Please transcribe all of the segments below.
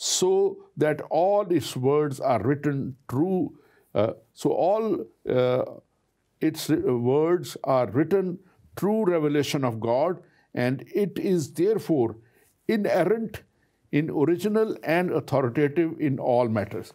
so that all its words are written true, so all its words are written true revelation of God, and it is therefore inerrant, in original and authoritative in all matters.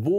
وہ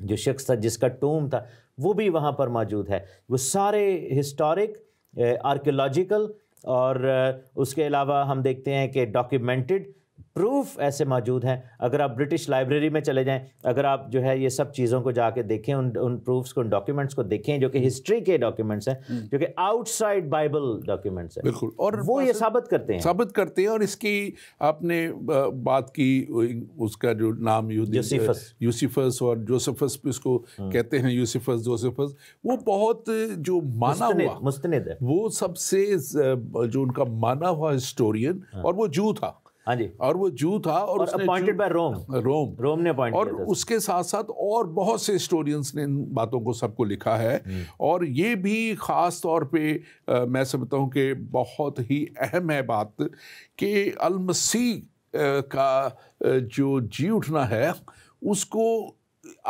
جو شخص تھا جس کا Tom تھا وہ بھی وہاں پر موجود ہے. وہ سارے ہسٹورک، آرکیولوجیکل اور اس کے علاوہ ہم دیکھتے ہیں کہ ڈاکیومنٹڈ پروف ایسے موجود ہیں. اگر آپ برٹش لائبریری میں چلے جائیں، اگر آپ جو ہے یہ سب چیزوں کو جا کے دیکھیں، ان پروفس کو، ان ڈاکیومنٹس کو دیکھیں جو کہ ہسٹری کے ڈاکیومنٹس ہیں، جو کہ آؤٹ سائڈ بائبل ڈاکیومنٹس ہیں. بالکل. اور وہ یہ ثابت کرتے ہیں. اور اس کی آپ نے بات کی، اس کا جو نام یوسیفس اور جوسفس بھی اس کو کہتے ہیں، یوسیفس جوسفس، وہ بہت جو مانا ہوا مستند ہے، وہ سب سے جو ان کا مانا ہوا ہسٹورین، اور وہ جو تھا. ہاں جی. اور وہ جو تھا، اور اس نے اپوائنٹڈ بائی روم نے اپوائنٹ اور کیا تھا. اس کے ساتھ ساتھ اور بہت سے ہسٹورینس نے ان باتوں کو سب کو لکھا ہے. اور یہ بھی خاص طور پہ میں سمجھتا ہوں کہ بہت ہی اہم ہے بات کہ المسیح کا جو جی اٹھنا ہے اس کو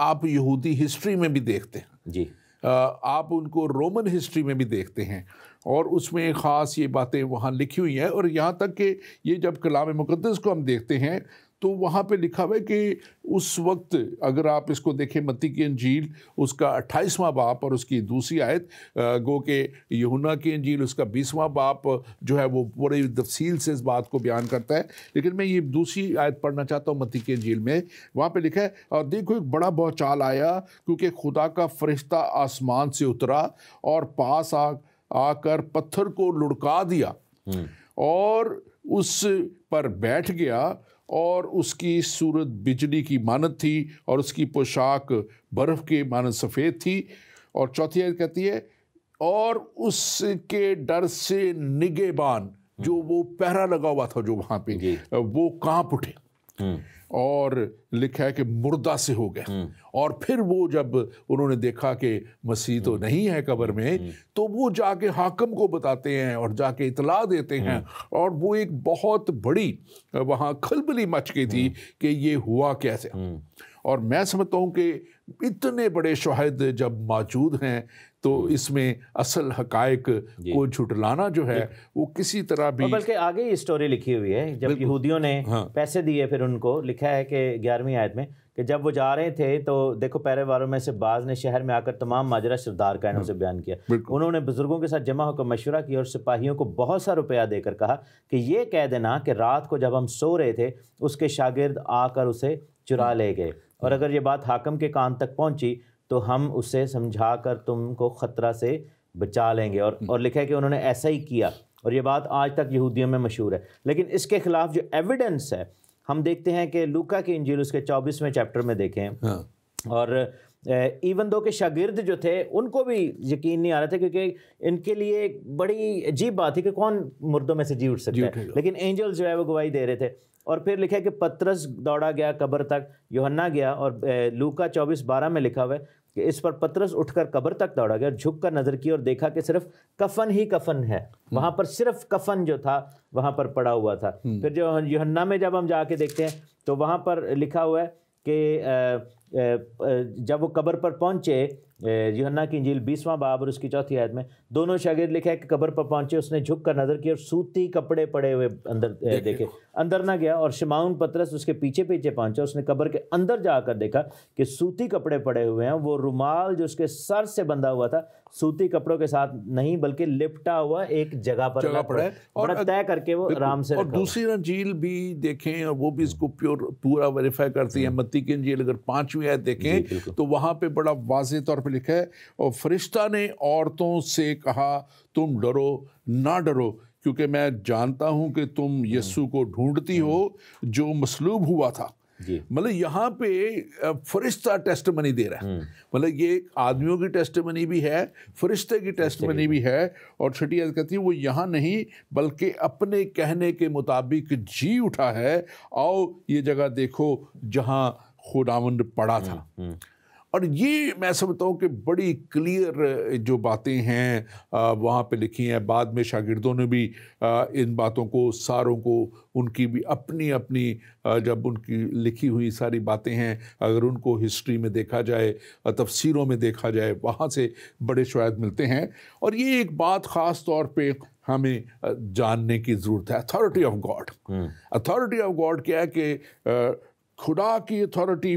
آپ یہودی ہسٹری میں بھی دیکھتے ہیں جی. آپ ان کو رومن ہسٹری میں بھی دیکھتے ہیں، اور اس میں خاص یہ باتیں وہاں لکھی ہوئی ہیں. اور یہاں تک کہ یہ جب کلام مقدس کو ہم دیکھتے ہیں تو وہاں پہ لکھا ہوا ہے کہ اس وقت اگر آپ اس کو دیکھیں متی کی انجیل اس کا 28واں باب اور اس کی دوسری آیت، گو کہ یوحنا کی انجیل اس کا 20واں باب جو ہے وہ بڑی تفصیل سے اس بات کو بیان کرتا ہے. لیکن میں یہ دوسری آیت پڑھنا چاہتا ہوں متی کی انجیل میں. وہاں پہ لکھا ہے، اور دیکھو ایک بڑا بھونچال آیا کیونکہ خدا کا فرشتہ آسمان سے اترا اور پاس آ کر پتھر کو لڑکا دیا اور اس پر بیٹھ گیا، اور اس کی صورت بجلی کی مانند تھی اور اس کی پوشاک برف کے مانند سفید تھی. اور چوتھی آیت کہتی ہے، اور اس کے ڈر سے نگہبان، جو وہ پہرا لگا ہوا تھا جو وہاں پہ، وہ کانپ اٹھے. اور لکھا ہے کہ مردہ سے ہو گئے. اور پھر وہ جب انہوں نے دیکھا کہ مسیح تو نہیں ہے قبر میں، تو وہ جا کے حاکم کو بتاتے ہیں اور جا کے اطلاع دیتے ہیں. اور وہ ایک بہت بڑی وہاں کھلبلی مچ گئی تھی کہ یہ ہوا کیسے. اور میں سمجھتا ہوں کہ اتنے بڑے شاہد جب موجود ہیں تو اس میں اصل حقائق کو جھٹلانا جو ہے وہ کسی طرح بھی، بلکہ آگے یہ سٹوری لکھی ہوئی ہے جب یہودیوں نے پیسے دیے، پھر ان کو لکھا ہے کہ 11ویں آیت میں کہ جب وہ جا رہے تھے تو دیکھو پیرے واروں میں سے بعض نے شہر میں آ کر تمام ماجرا سردار کائنوں سے بیان کیا. انہوں نے بزرگوں کے ساتھ جمع ہو کر مشورہ کیا اور سپاہیوں کو بہت سا روپیہ دے کر کہا کہ یہ کہہ دینا کہ رات کو جب ہم سو رہے تھے اس کے شاگرد آ کر اسے چرا لے گئے، اور اگر یہ بات حاکم کے کان تک پہنچی تو ہم اسے سمجھا کر تم کو خطرہ سے بچا لیں گے. اور لکھا ہے کہ انہوں نے ایسا ہی کیا، اور یہ بات آج تک یہودیوں میں مشہور ہے. لیکن اس کے خلاف جو ایویڈنس ہے ہم دیکھتے ہیں کہ لوکا کی انجیل اس کے 24ویں چیپٹر میں دیکھیں، اور ایون دو کہ شاگرد جو تھے ان کو بھی یقین نہیں آ رہا تھا، کیونکہ ان کے لیے ایک بڑی عجیب بات تھی کہ کون مردوں میں سے جی اٹھ سکتا ہے. لیکن اینجل جو ہے وہ گواہی دے رہے تھے. اور پھر لکھا ہے کہ پترس دوڑا گیا قبر تک، یوحنا گیا، اور لوکا 24:12 میں لکھا ہوا ہے کہ اس پر پترس اٹھ کر قبر تک دوڑا گیا، جھک کر نظر کی اور دیکھا کہ صرف کفن ہی کفن ہے. وہاں پر صرف کفن جو تھا وہاں پر پڑا ہوا تھا. پھر جو یوحنا میں جب ہم جا کے دیکھتے ہیں تو وہاں پر لکھا ہوا ہے کہ جب وہ قبر پر پہنچے، یوحنا کی انجیل 20واں باب اور اس کی 4تھی آیت میں دونوں شاگرد لکھا ہے کہ قبر پر پہنچے، اس نے جھک کر نظر کی اور سوتی کپڑے پڑے ہوئے اندر دیکھے، اندر نہ گیا. اور شمعون پترس اس کے پیچھے پیچھے پہنچا، اس نے قبر کے اندر جا کر دیکھا کہ سوتی کپڑے پڑے ہوئے ہیں. وہ رومال جو اس کے سر سے بندھا ہوا تھا سوتی کپڑوں کے ساتھ نہیں بلکہ لپٹا ہوا ایک جگہ پر پڑا ہے، اور طے کر کے وہ آرام سے. اور دوسری انجیل بھی دیکھیں اور وہ بھی اس کو پورا ویریفائی کرتی ہے. متی کی انجیل اگر 5ویں آیت دیکھیں تو وہاں پہ بڑا واضح طور پہ لکھا ہے، اور فرشتہ نے عورتوں سے کہا تم ڈرو نہ ڈرو، کیونکہ میں جانتا ہوں کہ تم یسوع کو ڈھونڈتی ہو جو مصلوب ہوا تھا. مطلب یہاں پہ فرشتہ ٹیسٹمنی دے رہا ہے. مطلب یہ آدمیوں کی ٹیسٹمنی بھی ہے، فرشتے کی ٹیسٹمنی بھی ہے. اور چھٹی آیت کہتی ہے وہ یہاں نہیں بلکہ اپنے کہنے کے مطابق جی اٹھا ہے. آؤ یہ جگہ دیکھو جہاں خداوند پڑا تھا. اور یہ میں سمجھتا ہوں کہ بڑی کلیئر جو باتیں ہیں وہاں پہ لکھی ہیں. بعد میں شاگردوں نے بھی ان باتوں کو ساروں کو ان کی بھی اپنی اپنی جب ان کی لکھی ہوئی ساری باتیں ہیں اگر ان کو ہسٹری میں دیکھا جائے، تفسیروں میں دیکھا جائے، وہاں سے بڑے شواہد ملتے ہیں. اور یہ ایک بات خاص طور پہ ہمیں جاننے کی ضرورت ہے، authority of God. Authority of God کیا ہے کہ خدا کی اتھارٹی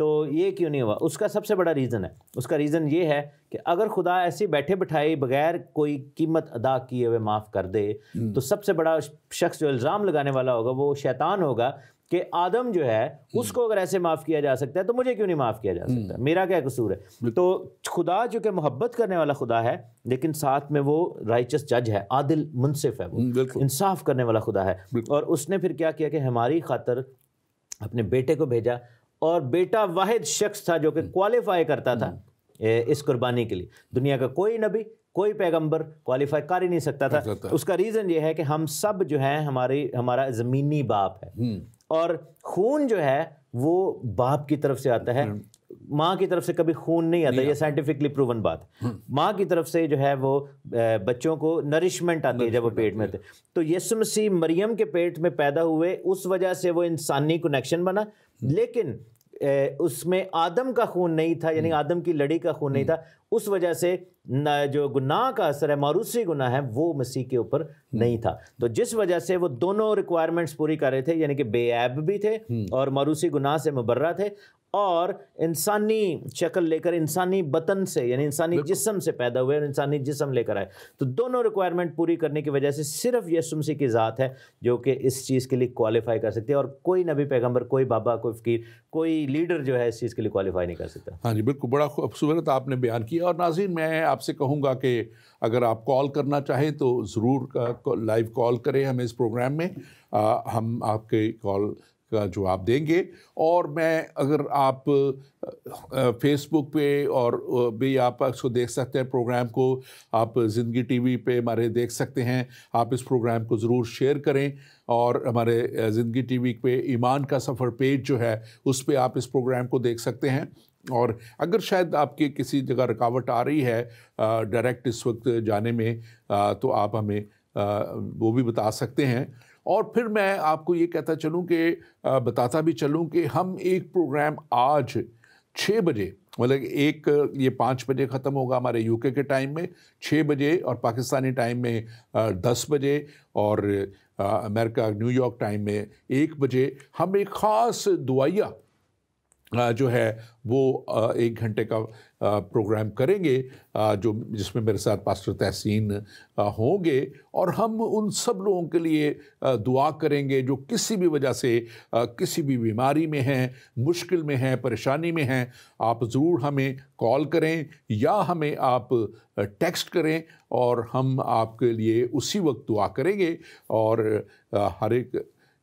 تو یہ کیوں نہیں ہوا؟ اس کا سب سے بڑا ریزن ہے، اس کا ریزن یہ ہے کہ اگر خدا ایسے بیٹھے بٹھائے بغیر کوئی قیمت ادا کیے ہوئے معاف کر دے تو سب سے بڑا شخص جو الزام لگانے والا ہوگا وہ شیطان ہوگا کہ آدم جو ہے اس کو اگر ایسے معاف کیا جا سکتا ہے تو مجھے کیوں نہیں معاف کیا جا سکتا، میرا کیا قصور ہے؟ تو خدا جو کہ محبت کرنے والا خدا ہے لیکن ساتھ میں وہ رائچس جج ہے، عادل منصف ہے، وہ انصاف کرنے والا خدا ہے، اور اس نے پھر کیا کیا کہ ہماری خاطر اپنے بیٹے کو بھیجا، اور بیٹا واحد شخص تھا جو کہ کوالیفائی کرتا تھا اس قربانی کے لیے۔ دنیا کا کوئی نبی کوئی پیغمبر کوالیفائی کر ہی نہیں سکتا تھا۔ اس کا ریزن یہ ہے کہ ہم سب جو ہیں ہمارا زمینی باپ ہے، اور خون جو ہے وہ باپ کی طرف سے آتا ہے، ماں کی طرف سے کبھی خون نہیں آتا، یہ سائنٹیفکلی پروون بات ہے۔ ماں کی طرف سے جو ہے وہ بچوں کو نرشمنٹ آتی ہے جب وہ پیٹ میں تھے۔ تو یسوع مسیح مریم کے پیٹ میں پیدا ہوئے، اس وجہ سے وہ انسانی کنیکشن بنا، لیکن اس میں آدم کا خون نہیں تھا، یعنی آدم کی لڑی کا خون نہیں تھا، اس وجہ سے جو گناہ کا اثر ہے، موروثی گناہ ہے، وہ مسیح کے اوپر نہیں تھا۔ تو جس وجہ سے وہ دونوں ریکوائرمنٹس پوری کر رہے تھے، یعنی کہ بے عیب بھی تھے اور موروثی گناہ سے مبرہ تھے، اور انسانی شکل لے کر انسانی بطن سے یعنی انسانی جسم سے پیدا ہوئے اور انسانی جسم لے کر آئے۔ تو دونوں ریکوائرمنٹ پوری کرنے کی وجہ سے صرف یسوع مسیح کی ذات ہے جو کہ اس چیز کے لیے کوالیفائی کر سکتی ہے، اور کوئی نبی پیغمبر، کوئی بابا، کوئی فقیر، کوئی لیڈر جو ہے اس چیز کے لیے کوالیفائی نہیں کر سکتا۔ ہاں جی بالکل، بڑا خوبصورت آپ نے بیان کیا۔ اور ناظرین میں آپ سے کہوں گا کہ اگر آپ کال کرنا چاہیں تو ضرور لائیو کال کریں ہمیں اس پروگرام میں، ہم آپ کے کال کا جواب دیں گے۔ اور میں اگر آپ فیس بک پہ اور بھی آپ اس کو دیکھ سکتے ہیں، پروگرام کو آپ زندگی ٹی وی پہ ہمارے دیکھ سکتے ہیں، آپ اس پروگرام کو ضرور شیئر کریں، اور ہمارے زندگی ٹی وی پہ ایمان کا سفر پیج جو ہے اس پہ آپ اس پروگرام کو دیکھ سکتے ہیں۔ اور اگر شاید آپ کی کسی جگہ رکاوٹ آ رہی ہے ڈائریکٹ اس وقت جانے میں، تو آپ ہمیں وہ بھی بتا سکتے ہیں۔ اور پھر میں آپ کو یہ کہتا چلوں کہ بتاتا بھی چلوں کہ ہم ایک پروگرام آج 6 بجے، مطلب یہ 5 بجے ختم ہوگا ہمارے یو کے ٹائم میں، 6 بجے، اور پاکستانی ٹائم میں 10 بجے، اور امریکہ نیو یارک ٹائم میں 1 بجے ہم ایک خاص دعائیہ جو ہے وہ 1 گھنٹے کا پروگرام کریں گے، جس میں میرے ساتھ پاسٹر تحسین ہوں گے، اور ہم ان سب لوگوں کے لیے دعا کریں گے جو کسی بھی وجہ سے کسی بھی بیماری میں ہیں، مشکل میں ہیں، پریشانی میں ہیں۔ آپ ضرور ہمیں کال کریں یا ہمیں آپ ٹیکسٹ کریں، اور ہم آپ کے لیے اسی وقت دعا کریں گے۔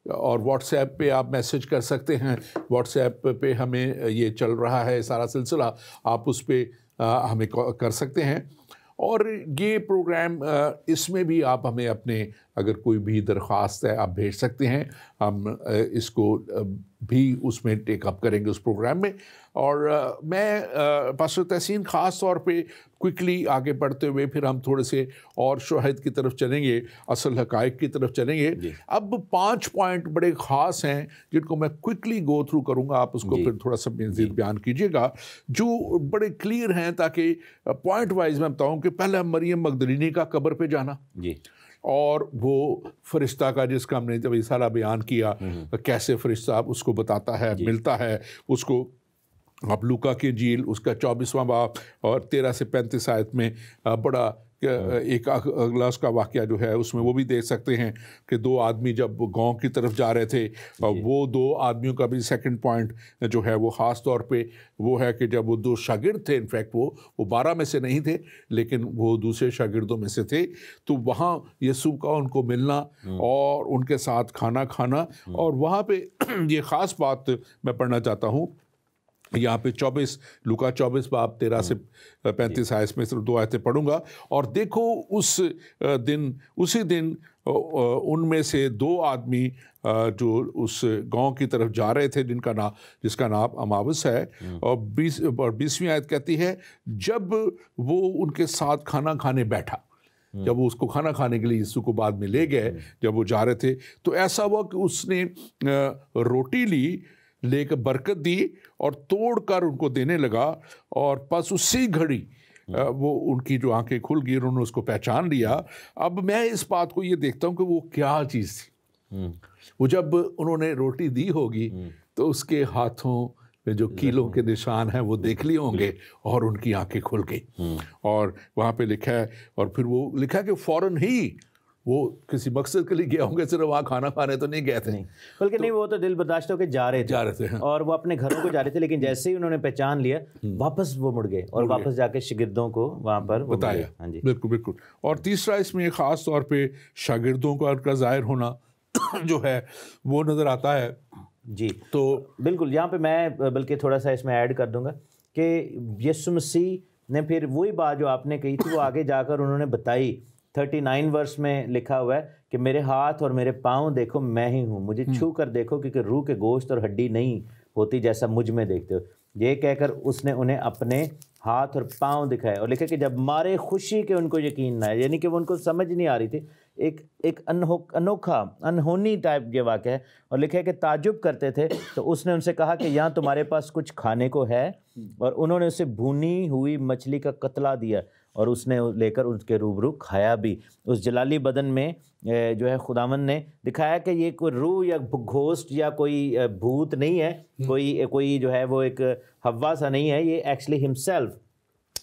اور واٹس ایپ پہ آپ میسج کر سکتے ہیں، واٹس ایپ پہ ہمیں یہ چل رہا ہے سارا سلسلہ، آپ اس پہ ہمیں کر سکتے ہیں۔ اور یہ پروگرام اس میں بھی آپ ہمیں اپنے اگر کوئی بھی درخواست ہے آپ بھیج سکتے ہیں، ہم اس کو بھی اس میں ٹیک اپ کریں گے اس پروگرام میں۔ اور میں پاسٹر تحسین خاص طور پہ کوئکلی آگے بڑھتے ہوئے پھر ہم تھوڑے سے اور شواہد کی طرف چلیں گے، اصل حقائق کی طرف چلیں گے۔ اب 5 پوائنٹ بڑے خاص ہیں جن کو میں کوئکلی گو تھرو کروں گا، آپ اس کو پھر تھوڑا سا مزید بیان کیجیے گا، جو بڑے کلیئر ہیں، تاکہ پوائنٹ وائز میں بتاؤں کہ پہلے مریم مگدلینی کا قبر پہ جانا، اور وہ فرشتہ کا جس کا ہم نے جب سارا بیان کیا، کیسے فرشتہ اس کو بتاتا ہے، ملتا ہے اس کو۔ آپ لوکا کی انجیل اس کا 24واں باب اور 13 سے 35 آیت میں بڑا ایک اگلا اس کا واقعہ جو ہے اس میں وہ بھی دیکھ سکتے ہیں کہ 2 آدمی جب گاؤں کی طرف جا رہے تھے، وہ 2 آدمیوں کا بھی سیکنڈ پوائنٹ جو ہے وہ خاص طور پہ وہ ہے کہ جب وہ 2 شاگرد تھے، انفیکٹ وہ 12 میں سے نہیں تھے لیکن وہ دوسرے شاگردوں میں سے تھے، تو وہاں یسوع کا ان کو ملنا اور ان کے ساتھ کھانا کھانا، اور وہاں پہ یہ خاص بات میں پڑھنا چاہتا ہوں یہاں پہ 24 باب 13 سے 35 آیت میں صرف 2 آیتیں پڑھوں گا۔ اور دیکھو اسی دن ان میں سے 2 آدمی جو اس گاؤں کی طرف جا رہے تھے جس کا نام اماوس ہے، اور 20ویں آیت کہتی ہے جب وہ ان کے ساتھ کھانا کھانے بیٹھا، جب وہ اس کو کھانا کھانے کے لیے یسوع کو بعد میں لے گئے، جب وہ جا رہے تھے تو ایسا ہوا کہ اس نے روٹی لے کر برکت دی اور توڑ کر ان کو دینے لگا، اور پس اسی گھڑی وہ ان کی جو آنکھیں کھل گئی، انہوں نے اس کو پہچان لیا۔ اب میں اس بات کو یہ دیکھتا ہوں کہ وہ کیا چیز تھی۔ وہ جب انہوں نے روٹی دی ہوگی تو اس کے ہاتھوں میں جو کیلوں کے نشان ہیں وہ دیکھ لیے ہوں گے اور ان کی آنکھیں کھل گئی. اور وہاں پہ لکھا ہے، اور پھر وہ لکھا کہ فوراً ہی وہ کسی مقصد کے لیے گیا ہوں گے، صرف وہاں کھانا کھانے تو نہیں گئے تھے، بلکہ نہیں، وہ تو دل برداشت ہو کے جا رہے تھے اور وہ اپنے گھروں کو جا رہے تھے، لیکن جیسے ہی انہوں نے پہچان لیا واپس وہ مڑ گئے اور واپس جا کے شاگردوں کو وہاں پر بتایا. بالکل بالکل. اور تیسرا اس میں خاص طور پہ شاگردوں کا ظاہر ہونا جو ہے وہ نظر آتا ہے. جی تو بالکل یہاں پہ میں بلکہ تھوڑا سا اس میں ایڈ کر دوں گا کہ یسوع مسیح نے پھر وہی بات جو آپ نے کہی تھی وہ آگے جا کر انہوں نے بتائی. 39 ورس میں لکھا ہوا ہے کہ میرے ہاتھ اور میرے پاؤں دیکھو میں ہی ہوں، مجھے چھو کر دیکھو کیونکہ روح کے گوشت اور ہڈی نہیں ہوتی جیسا مجھ میں دیکھتے ہو. یہ کہہ کر اس نے انہیں اپنے ہاتھ اور پاؤں دکھائے اور لکھا کہ جب مارے خوشی کے ان کو یقین نہ ہے، یعنی کہ وہ ان کو سمجھ نہیں آ رہی تھی، ایک انوکھا انہونی ٹائپ یہ واقعہ ہے. اور لکھا ہے کہ تعجب کرتے تھے تو اس نے ان سے کہا کہ یہاں تمہارے پاس کچھ کھانے کو ہے، اور انہوں نے اسے بھونی ہوئی مچھلی کا قطلہ دیا اور اس نے لے کر ان کے روبرو کھایا بھی. اس جلالی بدن میں جو ہے خداوند نے دکھایا کہ یہ کوئی روح یا گھوسٹ یا کوئی بھوت نہیں ہے، کوئی جو ہے وہ ایک ہوا سا نہیں ہے، یہ ایکچولی ہمسیلف.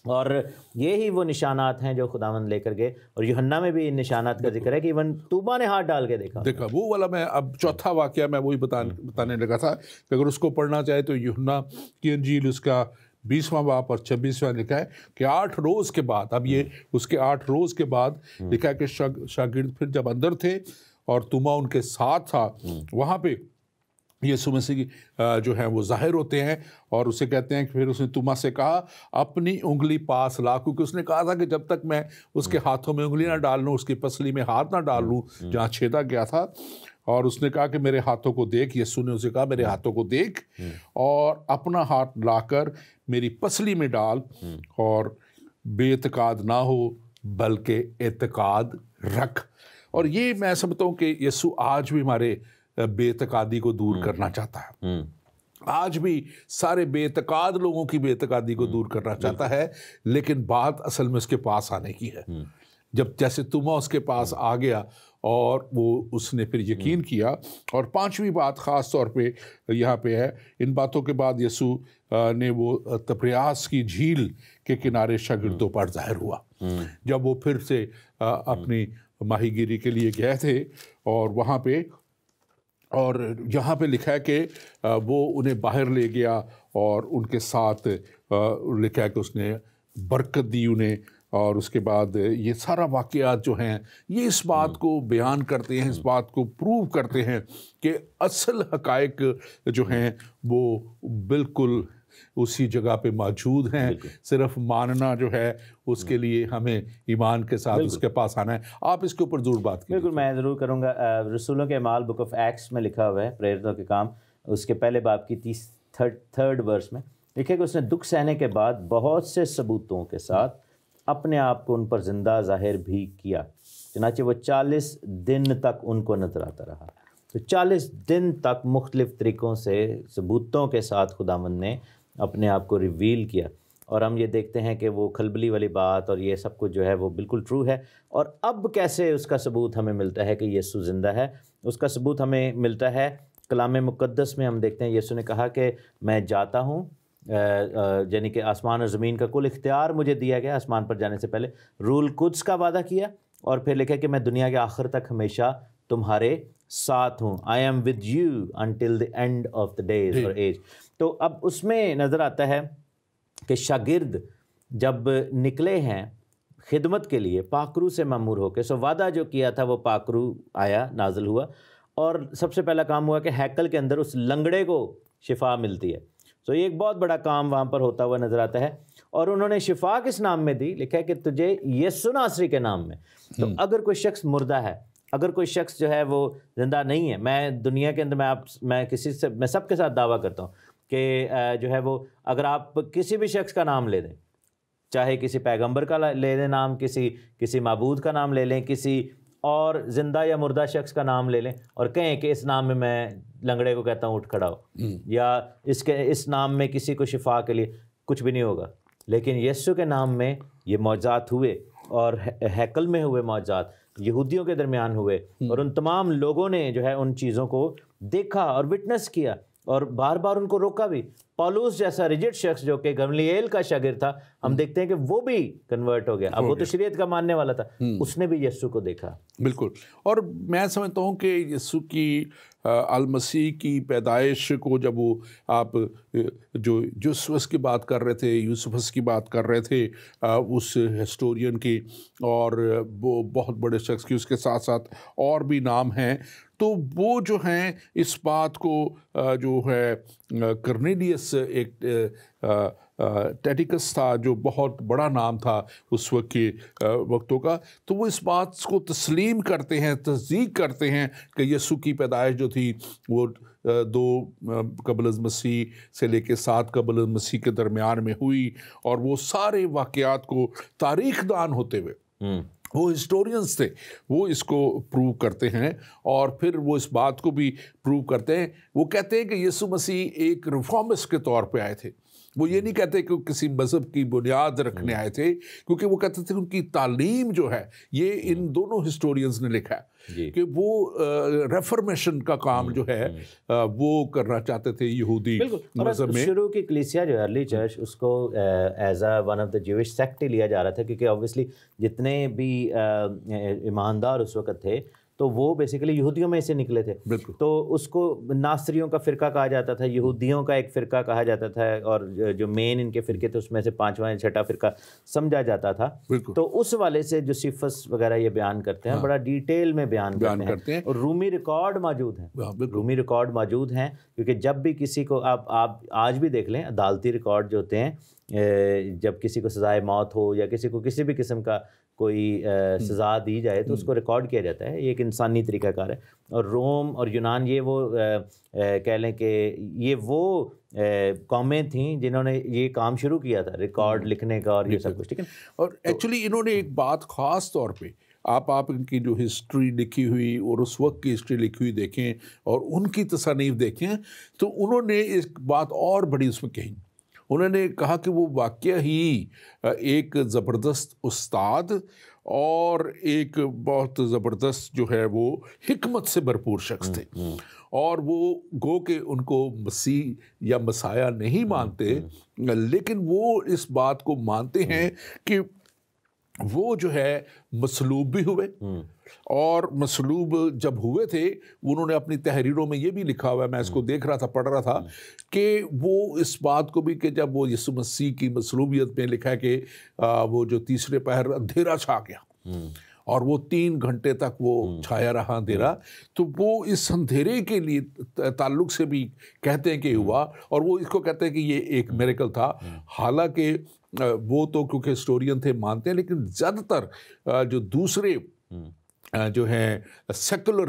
اور یہی وہ نشانات ہیں جو خداوند لے کر گئے. اور یوحنا میں بھی ان نشانات کا ذکر ہے کہ ایون توبہ نے ہاتھ ڈال کے دیکھا وہ والا. میں اب چوتھا واقعہ میں وہی بتانے لگا تھا کہ اگر اس کو پڑھنا چاہے تو یوحنا کی انجیل اس کا 20واں باب اور 26واں لکھا ہے کہ 8 روز کے بعد، اب یہ اس کے 8 روز کے بعد لکھا ہے کہ شاگرد پھر جب اندر تھے اور توما ان کے ساتھ تھا، وہاں پہ یسوع مسیح جو ہیں وہ ظاہر ہوتے ہیں اور اسے کہتے ہیں کہ پھر اس نے توما سے کہا اپنی انگلی پاس لا، کیونکہ اس نے کہا تھا کہ جب تک میں اس کے ہاتھوں میں انگلی نہ ڈال لوں، اس کی پسلی میں ہاتھ نہ ڈال لوں جہاں چھیدا گیا تھا. اور اس نے کہا کہ میرے ہاتھوں کو دیکھ. یسوع نے اسے کہا میرے ہاتھوں کو دیکھ اور اپنا ہاتھ لا کر میری پسلی میں ڈال، اور بے اعتقاد نہ ہو بلکہ اعتقاد رکھ. اور یہ میں سمجھتا ہوں کہ یسوع آج بھی ہمارے بے اعتقادی کو دور کرنا چاہتا ہے. آج بھی سارے بے اعتقاد لوگوں کی بے اعتقادی کو دور کرنا چاہتا ہے، لیکن بات اصل میں اس کے پاس آنے کی ہے. جب جیسے توما اس کے پاس آ گیا اور وہ اس نے پھر یقین کیا. اور 5ویں بات خاص طور پہ یہاں پہ ہے، ان باتوں کے بعد یسوع نے وہ تبریاس کی جھیل کے کنارے شاگردوں پر ظاہر ہوا جب وہ پھر سے اپنی ماہی گیری کے لیے گئے تھے. اور وہاں پہ اور یہاں پہ لکھا ہے کہ وہ انہیں باہر لے گیا اور ان کے ساتھ لکھا ہے کہ اس نے برکت دی انہیں. اور اس کے بعد یہ سارا واقعات جو ہیں یہ اس بات کو بیان کرتے ہیں، اس بات کو پروو کرتے ہیں کہ اصل حقائق جو ہیں وہ بالکل اسی جگہ پہ موجود ہیں. صرف ماننا جو ہے اس کے لیے ہمیں ایمان کے ساتھ اس کے پاس آنا ہے. آپ اس کے اوپر ضرور بات کریں. بالکل میں ضرور کروں گا. رسولوں کے اعمال بک آف ایکٹس میں لکھا ہوا ہے، پریرتوں کے کام، اس کے پہلے باب کی 3rd ورس میں لکھے کہ اس نے دکھ سہنے کے بعد بہت سے ثبوتوں کے ساتھ اپنے آپ کو ان پر زندہ ظاہر بھی کیا. چنانچہ وہ 40 دن تک ان کو نظر آتا رہا. تو 40 دن تک مختلف طریقوں سے ثبوتوں کے ساتھ خداوند نے اپنے آپ کو ریویل کیا. اور ہم یہ دیکھتے ہیں کہ وہ کھلبلی والی بات اور یہ سب کچھ جو ہے وہ بالکل ٹرو ہے. اور اب کیسے اس کا ثبوت ہمیں ملتا ہے کہ یسوع زندہ ہے؟ اس کا ثبوت ہمیں ملتا ہے کلام مقدس میں. ہم دیکھتے ہیں یسوع نے کہا کہ میں جاتا ہوں، یعنی کہ آسمان اور زمین کا کل اختیار مجھے دیا گیا. آسمان پر جانے سے پہلے روح القدس کا وعدہ کیا اور پھر لکھا کہ میں دنیا کے آخر تک ہمیشہ تمہارے ساتھ ہوں. I am with you until the end of the days اور ایج. تو اب اس میں نظر آتا ہے کہ شاگرد جب نکلے ہیں خدمت کے لیے پاکرو سے مامور ہو کے، سو وعدہ جو کیا تھا وہ پاکرو آیا، نازل ہوا، اور سب سے پہلا کام ہوا کہ ہیکل کے اندر اس لنگڑے کو شفا ملتی ہے. تو یہ ایک بہت بڑا کام وہاں پر ہوتا ہوا نظر آتا ہے. اور انہوں نے شفا کس نام میں دی؟ لکھا ہے کہ تجھے یسوع ناصری کے نام میں. تو اگر کوئی شخص مردہ ہے، اگر کوئی شخص جو ہے وہ زندہ نہیں ہے، میں دنیا کے اندر میں سب کے ساتھ دعویٰ کرتا ہوں کہ جو ہے وہ اگر آپ کسی بھی شخص کا نام لے دیں، چاہے کسی پیغمبر کا لے لیں نام، کسی معبود کا نام لے لیں، کسی اور زندہ یا مردہ شخص کا نام لے لیں اور کہیں کہ اس نام میں لنگڑے کو کہتا ہوں اٹھ کھڑا ہو، یا اس نام میں کسی کو شفا کے لیے، کچھ بھی نہیں ہوگا. لیکن یسوع کے نام میں یہ معجزات ہوئے، اور ہیکل میں ہوئے معجزات، یہودیوں کے درمیان ہوئے، اور ان تمام لوگوں نے جو ہے ان چیزوں کو دیکھا اور وٹنس کیا اور بار بار ان کو روکا بھی پولوس جیسا ریجڈ شخص جو کہ گملیل کا شاگرد تھا، ہم دیکھتے ہیں کہ وہ بھی کنورٹ ہو گیا. اب وہ تو شریعت کا ماننے والا تھا، اس نے بھی یسوع کو دیکھا. بالکل. اور میں سمجھتا ہوں کہ یسوع کی المسیح کی پیدائش کو جب وہ آپ جو یوسفس کی بات کر رہے تھے، یوسفس کی بات کر رہے تھے اس ہسٹورین کی، اور وہ بہت بڑے شخص کی، اس کے ساتھ ساتھ اور بھی نام ہیں، تو وہ جو ہیں اس بات کو جو ہے کرنیلیس ایک ٹیٹیکس تھا جو بہت بڑا نام تھا اس وقت کے وقتوں کا، تو وہ اس بات کو تسلیم کرتے ہیں، تصدیق کرتے ہیں کہ یسوع کی پیدائش جو تھی وہ 2 قبل از مسیح سے لے کے 7 قبل از مسیح کے درمیان میں ہوئی. اور وہ سارے واقعات کو تاریخ دان ہوتے ہوئے، وہ ہسٹورینز تھے، وہ اس کو پروو کرتے ہیں. اور پھر وہ اس بات کو بھی پروو کرتے ہیں، وہ کہتے ہیں کہ یسوع مسیح ایک ریفارمسٹ کے طور پہ آئے تھے. وہ یہ نہیں کہتے کہ کسی مذہب کی بنیاد رکھنے آئے تھے، کیونکہ وہ کہتے تھے ان کی تعلیم جو ہے، یہ ان دونوں ہسٹورینز نے لکھا ہے کہ وہ ریفارمیشن کا کام جو ہے وہ کرنا چاہتے تھے یہودی مذہب میں. شروع کی کلیسیا جو ارلی چرچ، اس کو as a one of the جوش سیکٹ ہی لیا جا رہا تھا، کیونکہ آبویسلی جتنے بھی ایماندار اس وقت تھے تو وہ بیسیکلی یہودیوں میں سے نکلے تھے. تو اس کو ناصریوں کا فرقہ کہا جاتا تھا، یہودیوں کا ایک فرقہ کہا جاتا تھا، اور جو مین ان کے فرقے تھے اس میں سے 5واں یا 6واں فرقہ سمجھا جاتا تھا. تو اس والے سے جوسیفس وغیرہ یہ بیان کرتے ہیں، بڑا ڈیٹیل میں بیان کرتے ہیں. اور رومی ریکارڈ موجود ہیں، رومی ریکارڈ موجود ہیں، کیونکہ جب بھی کسی کو آپ آج بھی دیکھ لیں عدالتی ریکارڈ جو ہوتے ہیں، جب کسی کو سزائے موت ہو یا کسی کو کسی بھی قسم کا کوئی سزا دی جائے تو اس کو ریکارڈ کیا جاتا ہے. یہ ایک انسانی طریقہ کار ہے. اور روم اور یونان یہ وہ کہہ لیں کہ یہ وہ قومیں تھیں جنہوں نے یہ کام شروع کیا تھا، ریکارڈ لکھنے کا اور یہ سب کچھ. ٹھیک ہے. اور ایکچولی انہوں نے ایک بات خاص طور پہ آپ ان کی جو ہسٹری لکھی ہوئی اور اس وقت کی ہسٹری لکھی ہوئی دیکھیں اور ان کی تصانیف دیکھیں، تو انہوں نے ایک بات اور بڑی اس میں کہی. انہوں نے کہا کہ وہ واقعہ ہی ایک زبردست استاد اور ایک بہت زبردست جو ہے وہ حکمت سے بھرپور شخص تھے. اور وہ گو کہ ان کو مسیح یا مسیح نہیں مانتے، لیکن وہ اس بات کو مانتے ہیں کہ وہ جو ہے مصلوب بھی ہوئے. اور مصلوب جب ہوئے تھے، انہوں نے اپنی تحریروں میں یہ بھی لکھا ہوا ہے، میں اس کو دیکھ رہا تھا، پڑھ رہا تھا، کہ وہ اس بات کو بھی کہ جب وہ یسوع مسیح کی مصلوبیت میں لکھا ہے کہ وہ جو تیسرے پہر اندھیرا چھا گیا اور وہ 3 گھنٹے تک وہ چھایا رہا اندھیرا، تو وہ اس اندھیرے کے لیے تعلق سے بھی کہتے ہیں کہ ہوا. اور وہ اس کو کہتے ہیں کہ یہ ایک میریکل تھا. حالانکہ وہ تو کیونکہ ہسٹورین تھے مانتے ہیں، لیکن زیادہ تر جو دوسرے جو ہیں سیکولر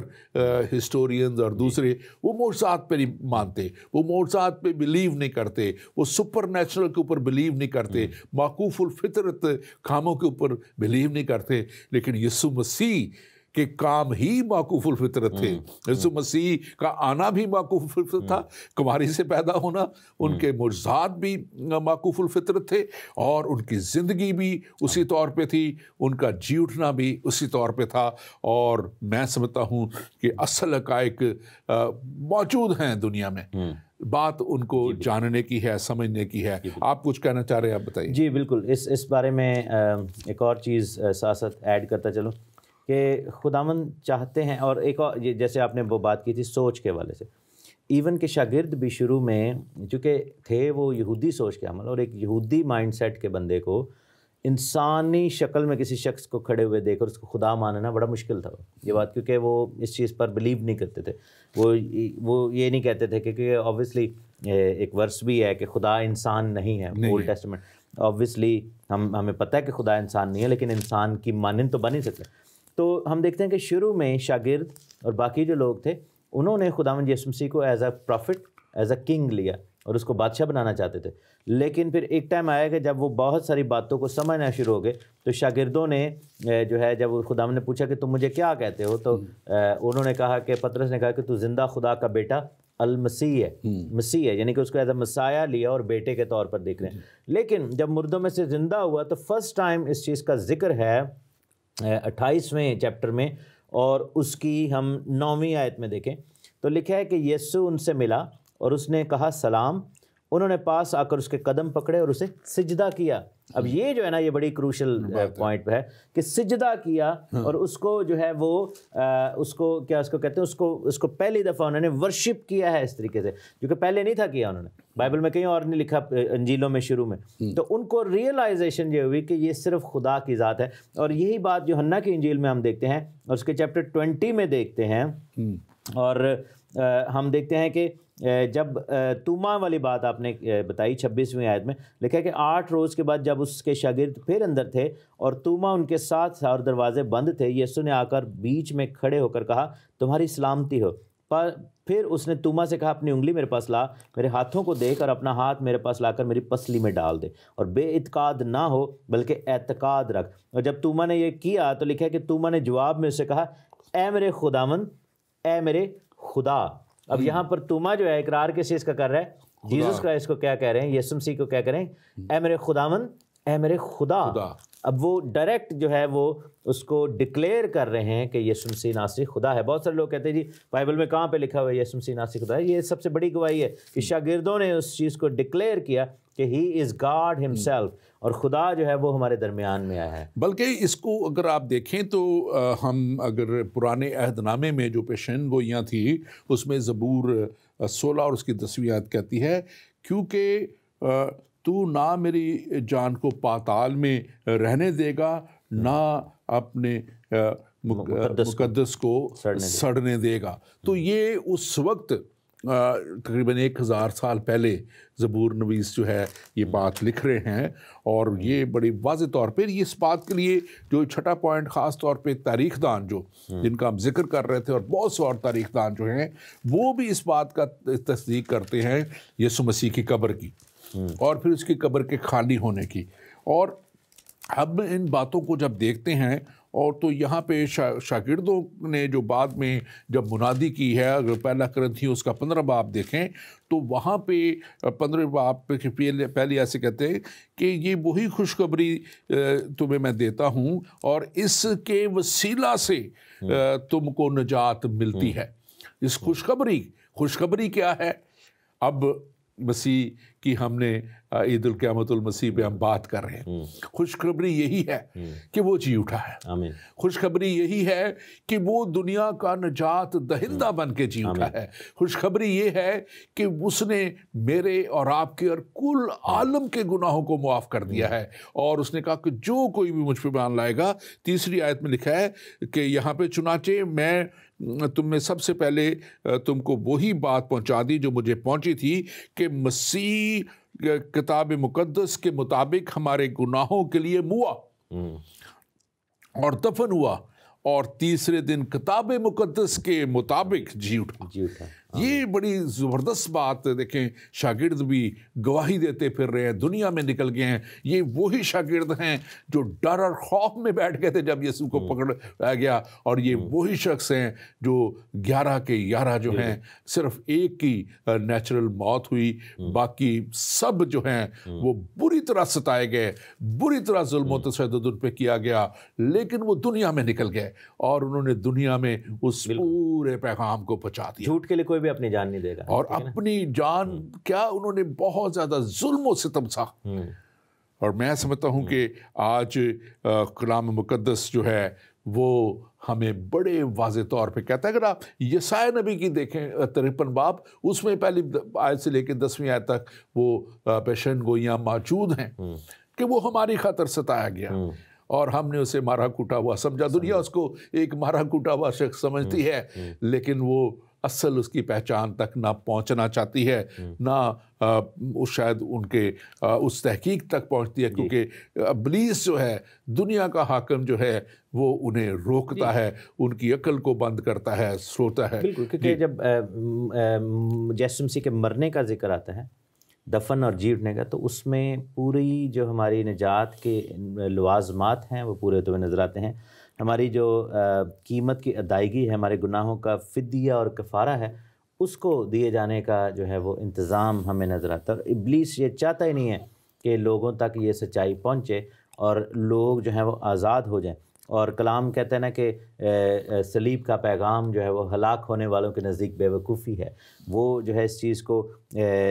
ہسٹورینز اور دوسرے، وہ معجزات پہ نہیں مانتے، وہ معجزات پہ بلیو نہیں کرتے، وہ سپر نیچرل کے اوپر بلیو نہیں کرتے، معقوف الفطرت کاموں کے اوپر بلیو نہیں کرتے. لیکن یسوع مسیح کے کام ہی معقوف الفطرت تھے. یسوع مسیح کا آنا بھی معقوف الفطرت تھا، کماری سے پیدا ہونا، ان کے معجزات بھی معقوف الفطرت تھے، اور ان کی زندگی بھی اسی طور پہ تھی، ان کا جی اٹھنا بھی اسی طور پہ تھا. اور میں سمجھتا ہوں کہ اصل حقائق موجود ہیں دنیا میں، بات ان کو جاننے کی ہے، سمجھنے کی ہے. آپ کچھ کہنا چاہ رہے ہیں، آپ بتائیے. جی بالکل. اس بارے میں ایک اور چیز ساتھ ساتھ ایڈ کرتا چلوں کہ خداوند چاہتے ہیں، اور ایک اور جیسے آپ نے وہ بات کی تھی سوچ کے حوالے سے، ایون کہ شاگرد بھی شروع میں چونکہ تھے وہ یہودی سوچ کے عمل، اور ایک یہودی مائنڈ سیٹ کے بندے کو انسانی شکل میں کسی شخص کو کھڑے ہوئے دیکھ کر اس کو خدا ماننا بڑا مشکل تھا یہ بات، کیونکہ وہ اس چیز پر بلیو نہیں کرتے تھے. وہ یہ نہیں کہتے تھے کہ آبویسلی ایک ورس بھی ہے کہ خدا انسان نہیں ہے، اولڈ ٹیسٹمنٹ. آبویسلی ہمیں پتہ ہے کہ خدا انسان نہیں ہے، لیکن انسان کی مانند تو بن نہیں سکتے. تو ہم دیکھتے ہیں کہ شروع میں شاگرد اور باقی جو لوگ تھے، انہوں نے خداوند یسوع مسیح کو as a prophet, as a king لیا اور اس کو بادشاہ بنانا چاہتے تھے. لیکن پھر ایک ٹائم آیا کہ جب وہ بہت ساری باتوں کو سمجھنا شروع ہو گئے، تو شاگردوں نے جو ہے، جب خداوند نے پوچھا کہ تم مجھے کیا کہتے ہو، تو انہوں نے کہا کہ پطرس نے کہا کہ تو زندہ خدا کا بیٹا المسیح ہے. مسیح ہے، یعنی کہ اس کو ایز اے مسیح لیا اور بیٹے کے طور پر دیکھ رہے ہیں. لیکن جب مردوں میں سے زندہ ہوا تو فرسٹ ٹائم اس چیز کا ذکر ہے 28ویں چیپٹر میں، اور اس کی ہم 9ویں آیت میں دیکھیں تو لکھا ہے کہ یسوع ان سے ملا اور اس نے کہا سلام. انہوں نے پاس آ کر اس کے قدم پکڑے اور اسے سجدہ کیا. اب یہ جو ہے نا یہ بڑی کروشل پوائنٹ ہے کہ سجدہ کیا اور اس کو جو ہے وہ اس کو کیا اس کو کہتے ہیں اس کو پہلی دفعہ انہوں نے ورشپ کیا ہے اس طریقے سے جو کہ پہلے نہیں تھا کیا انہوں نے. بائبل میں کہیں اور نہیں لکھا انجیلوں میں شروع میں. تو ان کو ریئلائزیشن یہ ہوئی کہ یہ صرف خدا کی ذات ہے. اور یہی بات یوحنا کی انجیل میں ہم دیکھتے ہیں اور اس کے چیپٹر 20 میں دیکھتے ہیں. اور ہم دیکھتے ہیں کہ جب توما والی بات آپ نے بتائی 26ویں آیت میں لکھا ہے کہ 8 روز کے بعد جب اس کے شاگرد پھر اندر تھے اور توما ان کے ساتھ اور دروازے بند تھے، یسوع نے آ کر بیچ میں کھڑے ہو کر کہا تمہاری سلامتی ہو. پھر اس نے توما سے کہا اپنی انگلی میرے پاس لا، میرے ہاتھوں کو دیکھ اور اپنا ہاتھ میرے پاس لا کر میری پسلی میں ڈال دے، اور بے اعتقاد نہ ہو بلکہ اعتقاد رکھ. اور جب توما نے یہ کیا تو لکھا ہے کہ توما نے جواب میں اسے کہا اے میرے خداوند، اے میرے خدا. اب یہاں پر توما جو ہے اقرار کس چیز کا کر رہا ہے؟ جیسس کرائسٹ کو کیا کہہ رہے ہیں؟ یسوع مسیح کو کیا کہہ رہے ہیں؟ اے میرے خداوند، اے میرے خدا. اب وہ ڈائریکٹ جو ہے وہ اس کو ڈکلیئر کر رہے ہیں کہ یسوع مسیح ناصری خدا ہے. بہت سارے لوگ کہتے ہیں جی بائبل میں کہاں پہ لکھا ہوا ہے یسوع مسیح ناصری خدا ہے؟ یہ سب سے بڑی گواہی ہے کہ شاگردوں نے اس چیز کو ڈکلیئر کیا کہ ہی از گاڈ ہمسیلف، اور خدا جو ہے وہ ہمارے درمیان میں آیا ہے. بلکہ اس کو اگر آپ دیکھیں تو ہم اگر پرانے عہد نامے میں جو پیشین گوئیاں تھی اس میں زبور 16 اور اس کی 10ویں آیت کہتی ہے کیونکہ تو نہ میری جان کو پاتال میں رہنے دے گا نہ اپنے مقدس کو سڑنے دے گا. تو یہ اس وقت تقریباً 1000 سال پہلے زبور نویس جو ہے یہ بات لکھ رہے ہیں. اور یہ بڑی واضح طور پہ یہ اس بات کے لیے جو چھٹا پوائنٹ خاص طور پہ تاریخ دان جو جن کا ہم ذکر کر رہے تھے اور بہت سے اور تاریخ دان جو ہیں وہ بھی اس بات کا تصدیق کرتے ہیں یسوع مسیح کی قبر کی اور پھر اس کی قبر کے خالی ہونے کی. اور ہم ان باتوں کو جب دیکھتے ہیں اور تو یہاں پہ شاگردوں نے جو بعد میں جب منادی کی ہے، اگر پہلا کرنتھیوں اس کا 15 باب دیکھیں تو وہاں پہ 15 باب پہ پہلے ایسے کہتے ہیں کہ یہ وہی خوشخبری تمہیں میں دیتا ہوں اور اس کے وسیلہ سے تم کو نجات ملتی ہے. اس خوشخبری کیا ہے؟ اب مسیح کی ہم نے عید القیامت المسیح پہ ہم بات کر رہے ہیں. خوشخبری یہی ہے کہ وہ جی اٹھا ہے. خوشخبری یہی ہے کہ وہ دنیا کا نجات دہندہ بن کے جی اٹھا ہے. خوشخبری یہ ہے کہ اس نے میرے اور آپ کے اور کل عالم کے گناہوں کو معاف کر دیا ہے. اور اس نے کہا کہ جو کوئی بھی مجھ پہ ایمان لائے گا، 3 آیت میں لکھا ہے کہ یہاں پہ چنانچہ میں تم میں سب سے پہلے تم کو وہی بات پہنچا دی جو مجھے پہنچی تھی کہ مسیح کتاب مقدس کے مطابق ہمارے گناہوں کے لیے موا اور دفن ہوا اور تیسرے دن کتاب مقدس کے مطابق جی اٹھا. یہ بڑی زبردست بات. دیکھیں شاگرد بھی گواہی دیتے پھر رہے ہیں، دنیا میں نکل گئے ہیں. یہ وہی شاگرد ہیں جو ڈر اور خوف میں بیٹھ گئے تھے جب یسوع کو پکڑا گیا، اور یہ وہی شخص ہیں جو 11 کے 11 جو ہیں صرف ایک کی نیچرل موت ہوئی، باقی سب جو ہیں وہ بری طرح ستائے گئے، بری طرح ظلم و تشدد ان پہ کیا گیا، لیکن وہ دنیا میں نکل گئے اور انہوں نے دنیا میں اس پورے پیغام کو پہنچا دیا. جھوٹ کے لیے کوئی بھی اپنی جان نہیں دے گا، اور اپنی جان کیا انہوں نے بہت زیادہ ظلم و ستم سا. اور میں سمجھتا ہوں کہ آج کلام مقدس جو ہے وہ ہمیں بڑے واضح طور پہ کہتا ہے. اگر آپ یسایا نبی کی دیکھیں 53 باب، اس میں پہلی آیت سے لے کے 10ویں آیت تک وہ پیشن گوئیاں موجود ہیں کہ وہ ہماری خاطر ستایا گیا اور ہم نے اسے مارا کوٹا ہوا سمجھا. دنیا اس کو ایک مارا کوٹا ہوا شخص سمجھتی ہے، لیکن وہ اصل اس کی پہچان تک نہ پہنچنا چاہتی ہے، نہ شاید ان کے اس تحقیق تک پہنچتی ہے، کیونکہ ابلیس جو ہے دنیا کا حاکم جو ہے وہ انہیں روکتا ہے، ان کی عقل کو بند کرتا ہے، سوتا ہے. بالکل، کیونکہ جب یسوع مسیح کے مرنے کا ذکر آتا ہے، دفن اور جی اٹھنے کا، تو اس میں پوری جو ہماری نجات کے لوازمات ہیں وہ پورے ہوئے نظر آتے ہیں. ہماری جو قیمت کی ادائیگی ہے، ہمارے گناہوں کا فدیہ اور کفارہ ہے، اس کو دیے جانے کا جو ہے وہ انتظام ہمیں نظر آتا ہے. اور ابلیس یہ چاہتا ہی نہیں ہے کہ لوگوں تک یہ سچائی پہنچے اور لوگ جو ہیں وہ آزاد ہو جائیں. اور کلام کہتے ہیں نا کہ صلیب کا پیغام جو ہے وہ ہلاک ہونے والوں کے نزدیک بے وقوفی ہے، وہ جو ہے اس چیز کو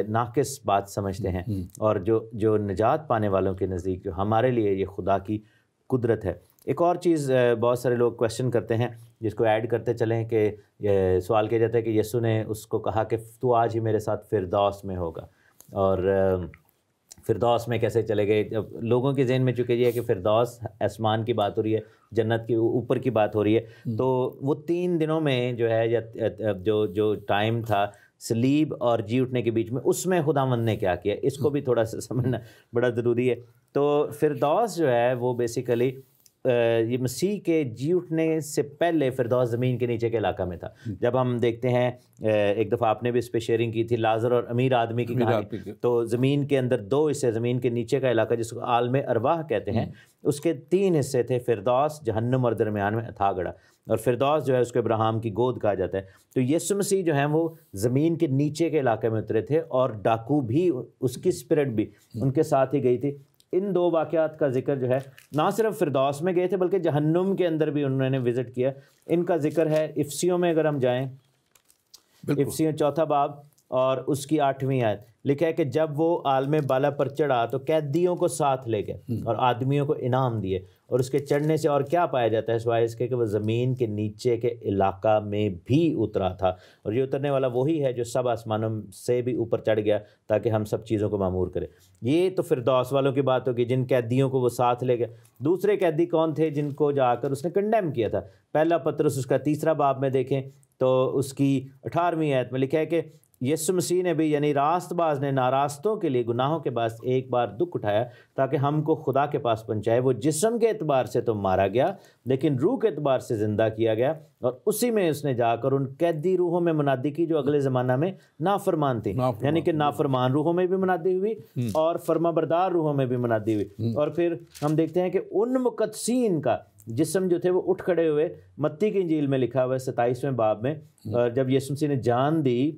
ناقص بات سمجھتے ہیں، اور جو نجات پانے والوں کے نزدیک جو ہمارے لیے یہ خدا کی قدرت ہے۔ ایک اور چیز بہت سارے لوگ کویشچن کرتے ہیں، جس کو ایڈ کرتے چلیں، کہ سوال کیا جاتا ہے کہ یسوع نے اس کو کہا کہ تو آج ہی میرے ساتھ فردوس میں ہوگا، اور فردوس میں کیسے چلے گئے؟ جب لوگوں کے ذہن میں چونکہ یہ ہے کہ فردوس آسمان کی بات ہو رہی ہے، جنت کے اوپر کی بات ہو رہی ہے، تو وہ 3 دنوں میں جو ہے یا جو ٹائم تھا صلیب اور جی اٹھنے کے بیچ میں، اس میں خداوند نے کیا کیا، اس کو بھی تھوڑا سا سمجھنا بڑا ضروری ہے۔ تو فردوس جو ہے وہ بیسیکلی یہ مسیح کے جی اٹھنے سے پہلے فردوس زمین کے نیچے کے علاقہ میں تھا۔ جب ہم دیکھتے ہیں، ایک دفعہ آپ نے بھی اس پہ شیئرنگ کی تھی، لازر اور امیر آدمی کی کہانی، تو زمین کے اندر 2 حصے، زمین کے نیچے کا علاقہ جس کو عالم ارواح کہتے ہیں، اس کے 3 حصے تھے، فردوس، جہنم اور درمیان میں اتھا گڑھا، اور فردوس جو ہے اس کو ابراہیم کی گود کہا جاتا ہے۔ تو یسوع مسیح جو ہیں وہ زمین کے نیچے کے علاقے میں اترے تھے، اور ڈاکو بھی، اس کی اسپرٹ بھی ان کے ساتھ ہی گئی تھی۔ ان 2 واقعات کا ذکر جو ہے نہ صرف فردوس میں گئے تھے بلکہ جہنم کے اندر بھی انہوں نے وزٹ کیا، ان کا ذکر ہے افسیوں میں۔ اگر ہم جائیں افسیوں 4 باب اور اس کی 8ویں آیت، لکھا ہے کہ جب وہ عالم بالا پر چڑھا تو قیدیوں کو ساتھ لے گئے اور آدمیوں کو انعام دیے، اور اس کے چڑھنے سے اور کیا پایا جاتا ہے سوائے اس کے کہ وہ زمین کے نیچے کے علاقہ میں بھی اترا تھا، اور یہ اترنے والا وہی ہے جو سب آسمانوں سے بھی اوپر چڑھ گیا تاکہ ہم سب چیزوں کو معمور کرے۔ یہ تو فردوس والوں کی بات ہوگی، جن قیدیوں کو وہ ساتھ لے گیا۔ دوسرے قیدی کون تھے جن کو جا کر اس نے کنڈیم کیا تھا؟ پہلا پطرس اس کا 3 باب میں دیکھیں تو اس کی 18ویں آیت میں لکھا ہے کہ یسوع مسیح نے بھی، یعنی راست باز نے، ناراستوں کے لیے گناہوں کے باعث ایک بار دکھ اٹھایا تاکہ ہم کو خدا کے پاس پہنچائے۔ وہ جسم کے اعتبار سے تو مارا گیا لیکن روح کے اعتبار سے زندہ کیا گیا، اور اسی میں اس نے جا کر ان قیدی روحوں میں منادی کی جو اگلے زمانہ میں نافرمان تھی، یعنی کہ نافرمان روحوں میں بھی منادی ہوئی اور فرما بردار روحوں میں بھی منادی ہوئی۔ اور پھر ہم دیکھتے ہیں کہ ان مقدسین کا جسم جو تھے وہ اٹھ کھڑے ہوئے، متی کی انجیل میں لکھا ہوا ہے 27ویں باب میں، جب یسوع مسیح نے جان دی،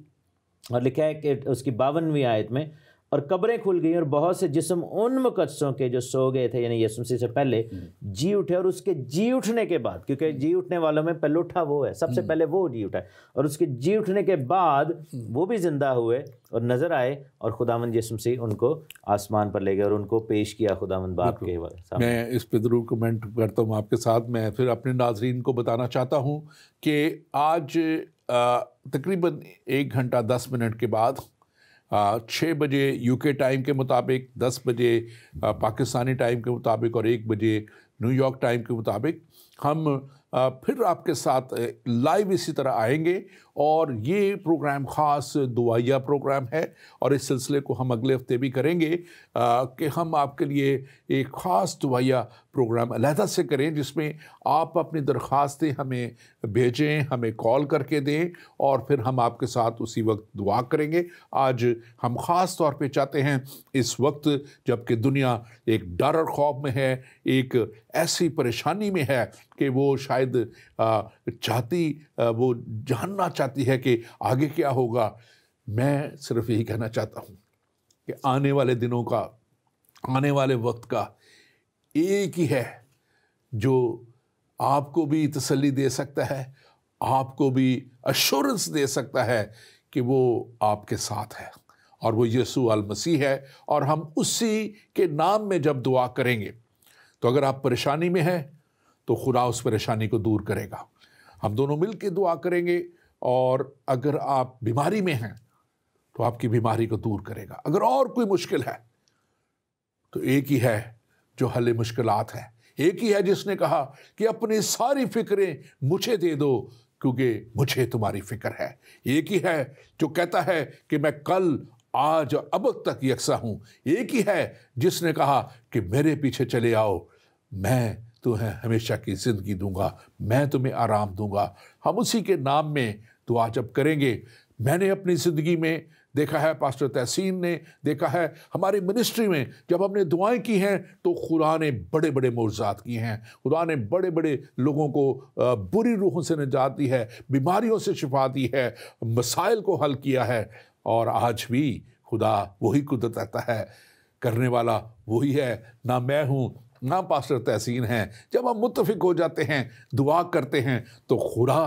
اور لکھا ہے کہ اس کی 52ویں آیت میں، اور قبریں کھل گئیں اور بہت سے جسم ان مقدسوں کے جو سو گئے تھے، یعنی یسوع مسیح سے پہلے، جی اٹھے، اور اس کے جی اٹھنے کے بعد، کیونکہ جی اٹھنے والوں میں پہلے اٹھا وہ ہے، سب سے پہلے وہ جی اٹھا ہے، اور اس کے جی اٹھنے کے بعد وہ بھی زندہ ہوئے اور نظر آئے، اور خداوند یسوع مسیح ان کو آسمان پر لے گئے اور ان کو پیش کیا خداوند باپ کے سامنے۔ میں اس پہ ضرور کمنٹ کرتا ہوں آپ کے ساتھ۔ میں پھر اپنے ناظرین کو بتانا چاہتا ہوں کہ آج تقریباً 1 گھنٹہ 10 منٹ کے بعد 6 بجے یو کے ٹائم کے مطابق، 10 بجے پاکستانی ٹائم کے مطابق اور 1 بجے نیو یارک ٹائم کے مطابق ہم پھر آپ کے ساتھ لائیو اسی طرح آئیں گے، اور یہ پروگرام خاص دعائیہ پروگرام ہے، اور اس سلسلے کو ہم اگلے ہفتے بھی کریں گے کہ ہم آپ کے لیے ایک خاص دعائیہ پروگرام علیحدہ سے کریں، جس میں آپ اپنی درخواستیں ہمیں بھیجیں، ہمیں کال کر کے دیں، اور پھر ہم آپ کے ساتھ اسی وقت دعا کریں گے۔ آج ہم خاص طور پہ چاہتے ہیں اس وقت جب کہ دنیا ایک ڈر اور خوف میں ہے، ایک ایسی پریشانی میں ہے کہ وہ شاید وہ جاننا چاہتی ہے کہ آگے کیا ہوگا، میں صرف یہی کہنا چاہتا ہوں کہ آنے والے دنوں کا، آنے والے وقت کا ایک ہی ہے جو آپ کو بھی تسلی دے سکتا ہے، آپ کو بھی ایشورنس دے سکتا ہے کہ وہ آپ کے ساتھ ہے، اور وہ یسوع المسیح ہے، اور ہم اسی کے نام میں جب دعا کریں گے تو اگر آپ پریشانی میں ہیں تو خدا اس پریشانی کو دور کرے گا۔ ہم دونوں مل کے دعا کریں گے، اور اگر آپ بیماری میں ہیں تو آپ کی بیماری کو دور کرے گا۔ اگر اور کوئی مشکل ہے تو ایک ہی ہے جو حل مشکلات ہے، ایک ہی ہے جس نے کہا کہ اپنی ساری فکریں مجھے دے دو کیونکہ مجھے تمہاری فکر ہے۔ ایک ہی ہے جو کہتا ہے کہ میں کل، آج اور اب تک یکساں ہوں۔ ایک ہی ہے جس نے کہا کہ میرے پیچھے چلے آؤ، میں تمہیں ہمیشہ کی زندگی دوں گا، میں تمہیں آرام دوں گا۔ ہم اسی کے نام میں دعا جب کریں گے، میں نے اپنی زندگی میں دیکھا ہے، پاسٹر تحسین نے دیکھا ہے، ہماری منسٹری میں جب ہم نے دعائیں کی ہیں تو خدا نے بڑے بڑے معجزات کیے ہیں، خدا نے بڑے بڑے لوگوں کو بری روحوں سے نجات دی ہے، بیماریوں سے شفا دی ہے، مسائل کو حل کیا ہے، اور آج بھی خدا وہی قدرت رہتا ہے، کرنے والا وہی ہے۔ نہ میں ہوں ہم پاسٹر تحسین ہیں، جب ہم متفق ہو جاتے ہیں، دعا کرتے ہیں تو خدا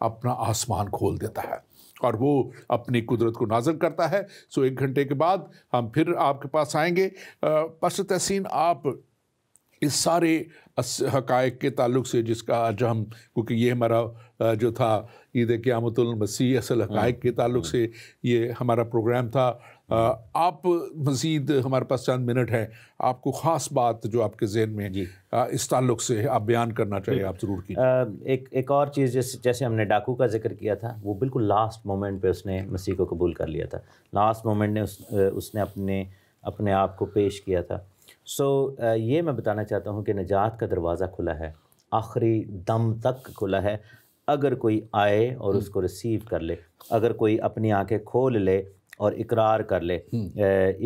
اپنا آسمان کھول دیتا ہے اور وہ اپنی قدرت کو نازل کرتا ہے۔ 1 گھنٹے کے بعد ہم پھر آپ کے پاس آئیں گے۔ پاسٹر تحسین، آپ اس سارے حقائق کے تعلق سے جس کا آج ہم، کیونکہ یہ ہمارا جو تھا عید قیامت المسیح اصل حقائق کے تعلق سے یہ ہمارا پروگرام تھا، آپ مزید ہمارے پاس چند منٹ ہے، آپ کو خاص بات جو آپ کے ذہن میں اس تعلق سے آپ بیان کرنا چاہیے، آپ ضرور کیجیے۔ ایک اور چیز جیسے ہم نے ڈاکو کا ذکر کیا تھا، وہ بالکل لاسٹ مومنٹ پہ اس نے مسیح کو قبول کر لیا تھا، لاسٹ مومنٹ نے اس نے اپنے آپ کو پیش کیا تھا۔ یہ میں بتانا چاہتا ہوں کہ نجات کا دروازہ کھلا ہے، آخری دم تک کھلا ہے، اگر کوئی آئے اور اس کو ریسیو کر لے، اگر کوئی اپنی آنکھیں کھول لے اور اقرار کر لے۔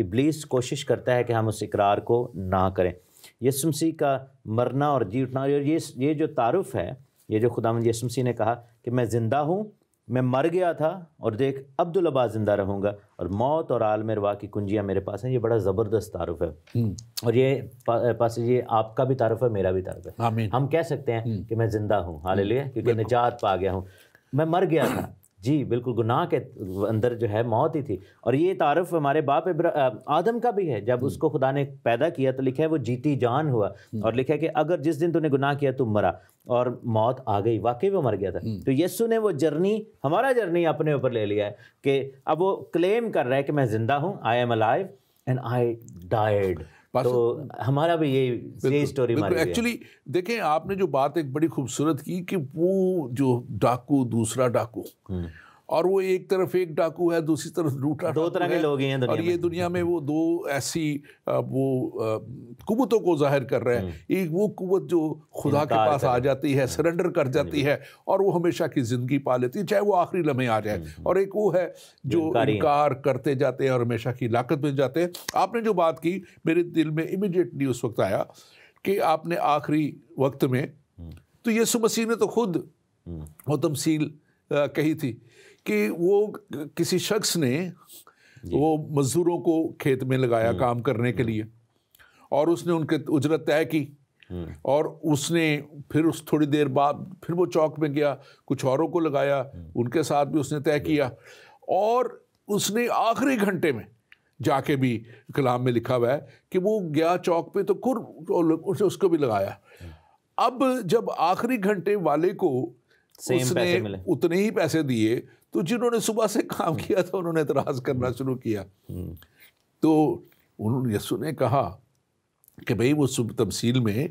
ابلیس کوشش کرتا ہے کہ ہم اس اقرار کو نہ کریں۔ یسوع مسیح کا مرنا اور جی اٹھنا، اور یہ جو تعارف ہے، یہ جو خداوند یسوع مسیح نے کہا کہ میں زندہ ہوں، میں مر گیا تھا اور دیکھ عبدالآباد زندہ رہوں گا، اور موت اور عالم ارواح کی کنجیاں میرے پاس ہیں، یہ بڑا زبردست تعارف ہے۔ اور یہ یہ آپ کا بھی تعارف ہے، میرا بھی تعارف ہے۔ آمین۔ ہم کہہ سکتے ہیں کہ میں زندہ ہوں، ہاللیلویا، کیونکہ نجات پا گیا ہوں۔ میں مر گیا تھا، جی بالکل، گناہ کے اندر جو ہے موت ہی تھی، اور یہ تعارف ہمارے باپ آدم کا بھی ہے۔ جب اس کو خدا نے پیدا کیا تو لکھا ہے وہ جیتی جان ہوا، اور لکھا ہے کہ اگر جس دن تو نے گناہ کیا تو مرا اور موت آ گئی، واقعی وہ مر گیا تھا۔ تو یسوع نے وہ ہمارا جرنی اپنے اوپر لے لیا ہے کہ اب وہ کلیم کر رہا ہے کہ میں زندہ ہوں، I M alive and I died. تو ہمارا بھی یہی سٹوری ہماری ہے۔ ایکچولی دیکھیں، آپ نے جو بات ایک بڑی خوبصورت کی کہ وہ جو ڈاکو، دوسرا ڈاکو، اور وہ ایک طرف ایک ڈاکو ہے، دوسری طرف دوسرا، دو طرح کے لوگ ہیں اور یہ دنیا میں وہ دو ایسی وہ قوتوں کو ظاہر کر رہے ہیں۔ ایک وہ قوت جو خدا کے پاس آ جاتی ہے، سرنڈر کر جاتی ہے اور وہ ہمیشہ کی زندگی پا لیتی ہے، چاہے وہ آخری لمحے آ جائے، اور ایک وہ ہے جو انکار کرتے جاتے ہیں اور ہمیشہ کی ہلاکت میں جاتے ہیں۔ آپ نے جو بات کی، میرے دل میں امیڈیٹلی اس وقت آیا کہ آپ نے آخری وقت میں، تو یسوع مسیح نے تو خود وہ تمثیل کہی تھی کہ وہ کسی شخص نے وہ مزدوروں کو کھیت میں لگایا کام کرنے کے لیے، اور اس نے ان کے اجرت طے کی، اور اس نے پھر اس تھوڑی دیر بعد پھر وہ چوک میں گیا، کچھ اوروں کو لگایا، ان کے ساتھ بھی اس نے طے کیا، اور اس نے آخری گھنٹے میں جا کے بھی کلام میں لکھا ہوا ہے کہ وہ گیا چوک پہ تو اس کو بھی لگایا۔ اب جب آخری گھنٹے والے کو اس نے اتنے ہی پیسے دیے، تو جنہوں نے صبح سے کام کیا تھا انہوں نے اعتراض کرنا شروع کیا۔ تو انہوں نے یسوع نے کہا کہ بھئی وہ تمثیل میں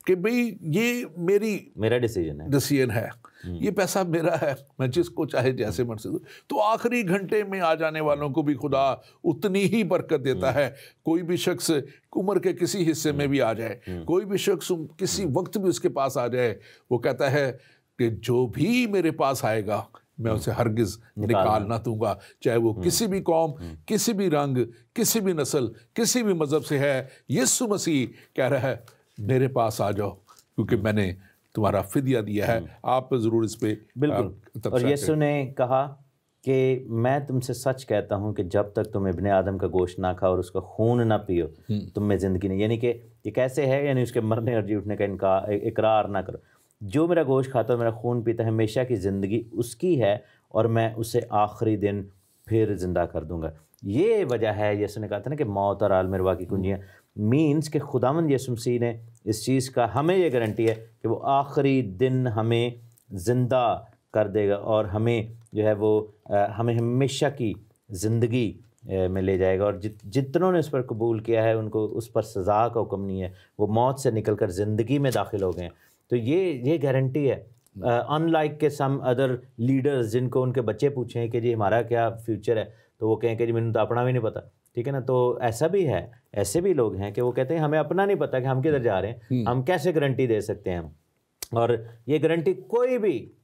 کہ بھئی یہ میرا ڈیسیژن ہے، یہ پیسہ میرا ہے، میں جس کو چاہے جیسے مرضی دوں۔ تو آخری گھنٹے میں آ جانے والوں کو بھی خدا اتنی ہی برکت دیتا ہے۔ کوئی بھی شخص عمر کے کسی حصے میں بھی آ جائے، کوئی بھی شخص کسی وقت بھی اس کے پاس آ جائے، وہ کہتا ہے کہ جو بھی میرے پاس آئے گا میں اسے ہرگز نکال نہ دوں گا، چاہے وہ کسی بھی قوم، کسی بھی رنگ، کسی بھی نسل، کسی بھی مذہب سے ہے۔ یسوع مسیح کہہ رہا ہے میرے پاس آ جاؤ، کیونکہ میں نے تمہارا فدیہ دیا ہے۔ آپ ضرور اس پہ بالکل۔ اور یسوع نے کہا کہ میں تم سے سچ کہتا ہوں کہ جب تک تم ابن آدم کا گوشت نہ کھاؤ اور اس کا خون نہ پیو، تم میں زندگی نہیں۔ یعنی کہ یہ کیسے ہے؟ یعنی اس کے مرنے اور جی اٹھنے کا اقرار نہ کرو۔ جو میرا گوشت کھاتا ہے، میرا خون پیتا ہے، ہمیشہ کی زندگی اس کی ہے، اور میں اسے آخری دن پھر زندہ کر دوں گا۔ یہ وجہ ہے یسوع نے کہا تھا نا کہ موت اور عالم ارواح کی کنجیاں، مینس کہ خداوند یسوع مسیح نے اس چیز کا ہمیں یہ گارنٹی ہے کہ وہ آخری دن ہمیں زندہ کر دے گا، اور ہمیں جو ہے وہ ہمیں ہمیشہ کی زندگی میں لے جائے گا۔ اور جتنوں نے اس پر قبول کیا ہے ان کو اس پر سزا کا حکم نہیں ہے، وہ موت سے نکل کر زندگی میں داخل ہو گئے ہیں۔ تو یہ گارنٹی ہے، ان لائک کہ سم ادر لیڈرز جن کو ان کے بچے پوچھیں کہ جی ہمارا کیا فیوچر ہے، تو وہ کہیں کہ جی میں نے تو اپنا بھی نہیں پتہ، ٹھیک ہے نا۔ تو ایسا بھی ہے، ایسے بھی لوگ ہیں کہ وہ کہتے ہیں ہمیں اپنا نہیں پتہ کہ ہم کدھر جا رہے ہیں، ہم کیسے گارنٹی دے سکتے ہیں اور یہ گارنٹی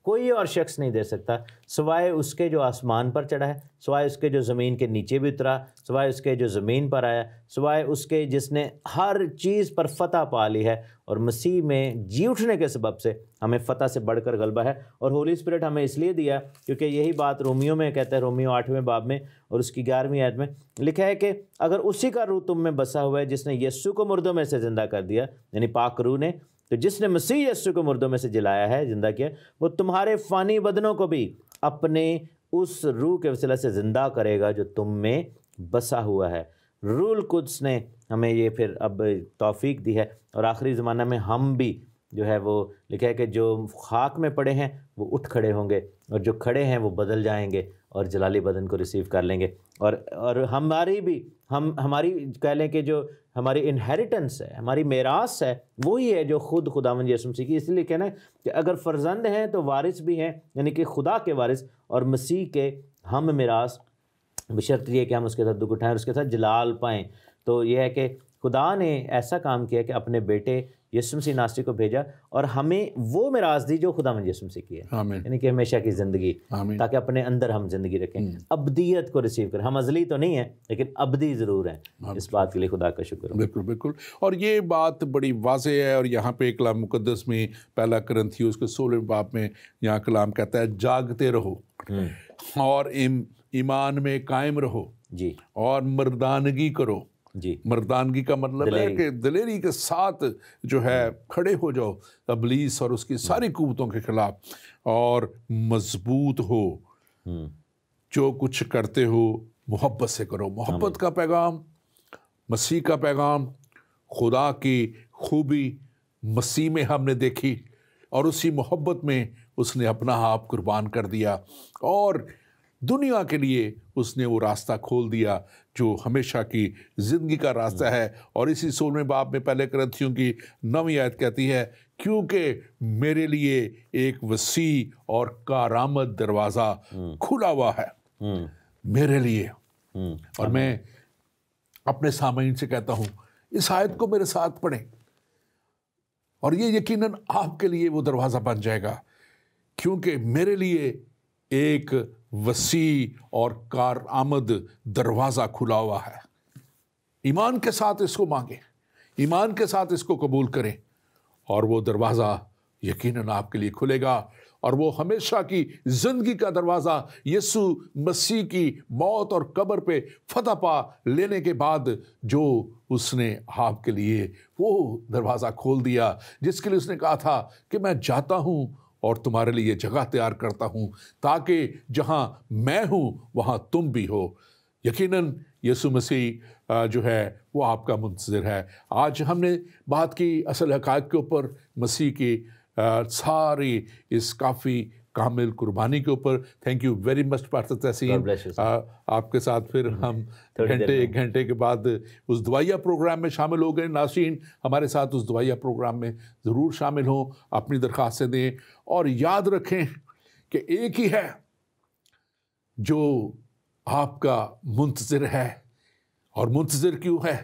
کوئی اور شخص نہیں دے سکتا سوائے اس کے جو آسمان پر چڑھا ہے، سوائے اس کے جو زمین کے نیچے بھی اترا، سوائے اس کے جو زمین پر آیا، سوائے اس کے جس نے ہر چیز پر فتح پا لی ہے، اور مسیح میں جی اٹھنے کے سبب سے ہمیں فتح سے بڑھ کر غلبہ ہے۔ اور ہولی اسپرٹ ہمیں اس لیے دیا کیونکہ یہی بات رومیو میں کہتا ہے، رومیو 8ویں باب میں اور اس کی 11ویں آیت میں لکھا ہے کہ اگر اسی کا روح تم میں بسا ہوا ہے جس نے یسوع کو مردوں میں سے زندہ کر دیا، یعنی پاک روح نے، تو جس نے مسیح یسوع کو مردوں میں سے جلایا ہے، زندہ کیا، وہ تمہارے فانی بدنوں کو بھی اپنے اس روح کے وسیلہ سے زندہ کرے گا جو تم میں بسا ہوا ہے۔ روح القدس نے ہمیں یہ پھر اب توفیق دی ہے، اور آخری زمانہ میں ہم بھی جو ہے وہ لکھا ہے کہ جو خاک میں پڑے ہیں وہ اٹھ کھڑے ہوں گے، اور جو کھڑے ہیں وہ بدل جائیں گے اور جلالی بدن کو ریسیو کر لیں گے۔ اور ہماری کہہ لیں کہ جو ہماری انہیریٹنس ہے، ہماری میراث ہے، وہی ہے جو خود خداوند یسوع مسیح کی۔ اس لیے کہنا ہے کہ اگر فرزند ہیں تو وارث بھی ہیں، یعنی کہ خدا کے وارث، اور مسیح کے ہم میراث، بشرط یہ کہ ہم اس کے ساتھ دکھ اٹھائیں اور اس کے ساتھ جلال پائیں۔ تو یہ ہے کہ خدا نے ایسا کام کیا کہ اپنے بیٹے یسوع مسیح ناصری کو بھیجا اور ہمیں وہ میراث دی جو خداوند یسوع مسیح کی ہے، یعنی کہ ہمیشہ کی زندگی، تاکہ اپنے اندر ہم زندگی رکھیں، ابدیت کو ریسیو کریں۔ ہم ازلی تو نہیں ہیں لیکن ابدی ضرور ہیں۔ اس بات کے لیے خدا کا شکر۔ بالکل بالکل، اور یہ بات بڑی واضح ہے، اور یہاں پہ کلام مقدس میں پہلا کرنتھیوس کے 16ویں باب میں یہاں کلام کہتا ہے جاگتے رہو اور ایمان میں قائم رہو جی، اور مردانگی کرو۔ جی، مردانگی کا مطلب ہے کہ دلیری کے ساتھ جو ہے کھڑے ہو جاؤ ابلیس اور اس کی ساری قوتوں کے خلاف، اور مضبوط ہو، جو کچھ کرتے ہو محبت سے کرو۔ محبت کا پیغام، مسیح کا پیغام، خدا کی خوبی مسیح میں ہم نے دیکھی، اور اسی محبت میں اس نے اپنا آپ قربان کر دیا، اور دنیا کے لیے اس نے وہ راستہ کھول دیا جو ہمیشہ کی زندگی کا راستہ ہے۔ اور اسی 16ویں باب میں پہلے کرنتھیوں کی 9ویں آیت کہتی ہے، کیونکہ میرے لیے ایک وسیع اور کارآمد دروازہ کھلا ہوا ہے میرے لیے۔ اور میں اپنے سامعین سے کہتا ہوں اس آیت کو میرے ساتھ پڑھیں، اور یہ یقیناً آپ کے لیے وہ دروازہ بن جائے گا، کیونکہ میرے لیے ایک وسیع اور کارآمد دروازہ کھلا ہوا ہے۔ ایمان کے ساتھ اس کو مانگیں، ایمان کے ساتھ اس کو قبول کریں، اور وہ دروازہ یقیناً آپ کے لیے کھلے گا، اور وہ ہمیشہ کی زندگی کا دروازہ، یسوع مسیح کی موت اور قبر پہ فتح پا لینے کے بعد جو اس نے آپ کے لیے وہ دروازہ کھول دیا، جس کے لیے اس نے کہا تھا کہ میں جاتا ہوں اور تمہارے لیے جگہ تیار کرتا ہوں، تاکہ جہاں میں ہوں وہاں تم بھی ہو۔ یقیناً یسوع مسیح جو ہے وہ آپ کا منتظر ہے۔ آج ہم نے بات کی اصل حقائق کے اوپر، مسیح کی ساری اس کافی کامل قربانی کے اوپر۔ Thank you very much pastor تحسین، آپ کے ساتھ پھر ہم ایک گھنٹے کے بعد اس دعائیہ پروگرام میں شامل ہو گئے۔ ناظرین ہمارے ساتھ اس دعائیہ پروگرام میں ضرور شامل ہوں، اپنی درخواستیں دیں، اور یاد رکھیں کہ ایک ہی ہے جو آپ کا منتظر ہے، اور منتظر کیوں ہے؟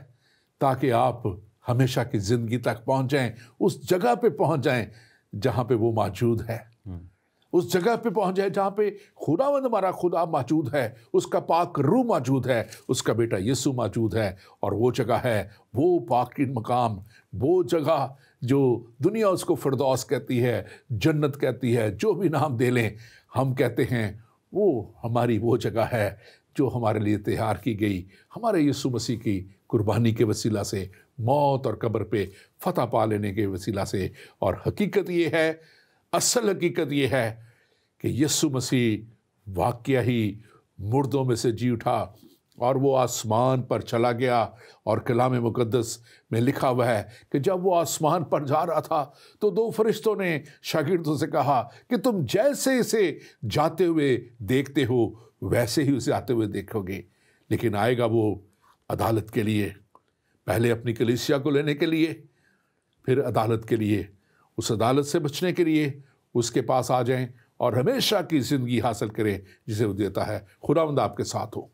تاکہ آپ ہمیشہ کی زندگی تک پہنچ جائیں، اس جگہ پہ پہنچ جائیں جہاں پہ وہ موجود ہے، اس جگہ پہ پہنچ جائے جہاں پہ خداوند ہمارا خدا موجود ہے، اس کا پاک روح موجود ہے، اس کا بیٹا یسوع موجود ہے۔ اور وہ جگہ ہے وہ پاک مقام، وہ جگہ جو دنیا اس کو فردوس کہتی ہے، جنت کہتی ہے، جو بھی نام دے لیں، ہم کہتے ہیں وہ ہماری وہ جگہ ہے جو ہمارے لیے تیار کی گئی ہمارے یسوع مسیح کی قربانی کے وسیلہ سے، موت اور قبر پہ فتح پا لینے کے وسیلہ سے۔ اور حقیقت یہ ہے، اصل حقیقت یہ ہے کہ یسوع مسیح واقعہ ہی مردوں میں سے جی اٹھا، اور وہ آسمان پر چلا گیا۔ اور کلام مقدس میں لکھا ہوا ہے کہ جب وہ آسمان پر جا رہا تھا تو دو فرشتوں نے شاگردوں سے کہا کہ تم جیسے اسے جاتے ہوئے دیکھتے ہو ویسے ہی اسے آتے ہوئے دیکھو گے، لیکن آئے گا وہ عدالت کے لیے، پہلے اپنی کلیسیا کو لینے کے لیے، پھر عدالت کے لیے۔ اس عدالت سے بچنے کے لیے اس کے پاس آ جائیں اور ہمیشہ کی زندگی حاصل کریں جسے وہ دیتا ہے۔ خداوند آپ کے ساتھ ہو۔